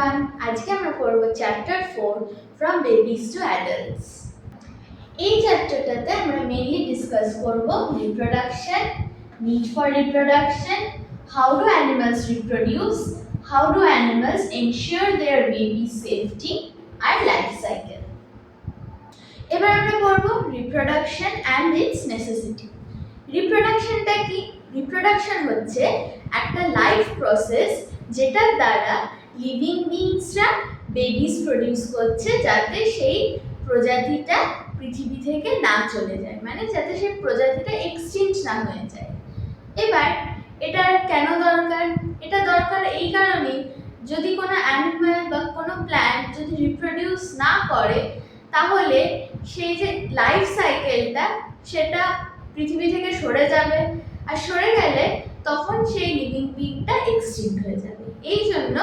everyone, আজকে আমরা পড়ব chapter 4 from babies to adults। এই চ্যাপ্টারটাতে আমরা মেইনলি ডিসকাস করব reproduction, need for reproduction, how do animals reproduce, how do animals ensure their baby safety and life cycle। এবার আমরা পড়ব রিপ্রোডাকশন and its necessity। রিপ্রোডাকশনটা কি? রিপ্রোডাকশন হচ্ছে একটা লাইফ প্রসেস যেটার দ্বারা লিভিং বিংসরা বেবিস প্রডিউস করছে যাতে সেই প্রজাতিটা পৃথিবী থেকে না চলে যায়, মানে যাতে সেই প্রজাতিটা এক্সটিংক্ট না হয়ে যায়। এবার এটা কেন দরকার? এটা দরকার এই কারণেই, যদি কোনো অ্যানিমাল বা কোনো প্ল্যান্ট যদি রিপ্রডিউস না করে তাহলে সেই যে লাইফ সাইকেলটা সেটা পৃথিবী থেকে সরে যাবে, আর সরে গেলে তখন সেই লিভিং বিংটা এক্সটিংক্ট হয়ে যাবে। এই জন্য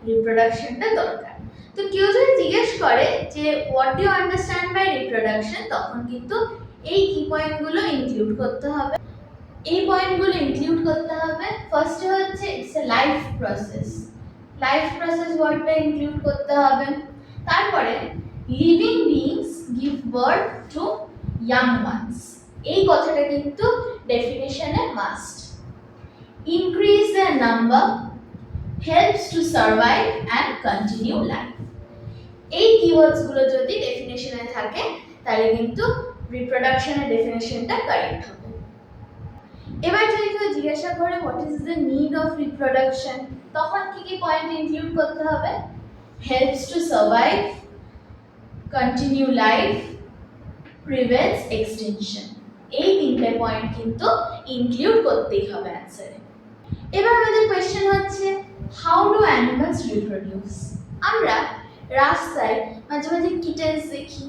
রিপ্রোডাকশনটা দরকার। তো কেউ যদি জিজ্ঞেস করে যে what do you understand by reproduction, তখন কিন্তু এই কি পয়েন্টগুলো ইনক্লুড করতে হবে। এই পয়েন্টগুলো ইনক্লুড করতে হবে। ফার্স্ট হচ্ছে it's a life process. Life process ওয়ার্ডটা ইনক্লুড করতে হবে। তারপরে living beings give birth to young ones, এই কথাটা কিন্তু ডেফিনেশনে must. Increase their number, helps to survive and continue life। এই কিওয়ার্ডস গুলো যদি ডেফিনেশনে থাকে তাহলে কিন্তু রিপ্রোডাকশনের ডেফিনেশনটা কারেক্ট হবে। এবার যদি কেউ জিজ্ঞাসা করে what is the need of reproduction, তখন কি কি পয়েন্ট ইনক্লুড করতে হবে? helps to survive, continue life, prevents extinction। এই তিনটে পয়েন্ট কিন্তু ইনক্লুড করতেই হবে অ্যানসারে। এবার আমাদের কোয়েশ্চেন হচ্ছে হাউ ডু অ্যানিমালস রিপ্রোডিউস। আমরা রাস্তায় মাঝে মাঝে কিটেন্স দেখি,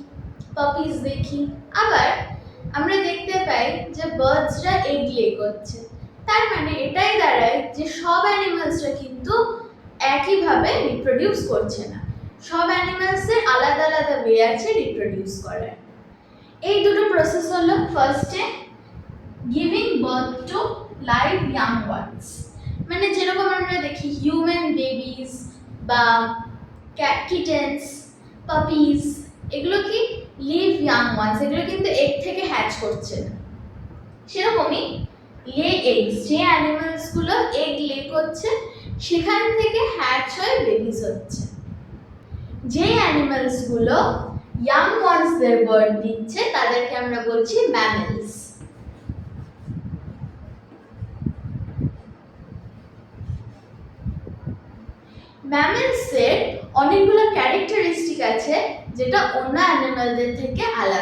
পাপিস দেখি, আবার আমরা দেখতে পাই যে বার্ডসরা এগ লে করছে। তার মানে এটাই দাঁড়ায় যে সব অ্যানিমালসরা কিন্তু একইভাবে রিপ্রোডিউস করছে না, সব অ্যানিমালসের আলাদা আলাদা ওয়ে আছে রিপ্রোডিউস করার। এই দুটো প্রসেস হলো ফার্স্টে giving birth two live young ones, মানে যেরকম আমরা দেখি হিউম্যান বেবিস বা কিটেন্স, পাপিস, এগুলো কি লিভ ইয়াং ওয়ান্স, এগুলো কিন্তু এগ থেকে হ্যাচ করছে না। সেরকমই লে এগস, যে অ্যানিমালসগুলো এগ লে করছে সেখান থেকে হ্যাচ হয়ে বেবিস হচ্ছে। যে অ্যানিমালসগুলো ইয়াং ওয়ান্সদের বার্থ দিচ্ছে তাদেরকে আমরা বলছি ম্যামেলস। ম্যামেলসের অনেকগুলো ক্যারেক্টারিস্টিক আছে যেটা অন্য অ্যানিমালদের থেকে আলাদা।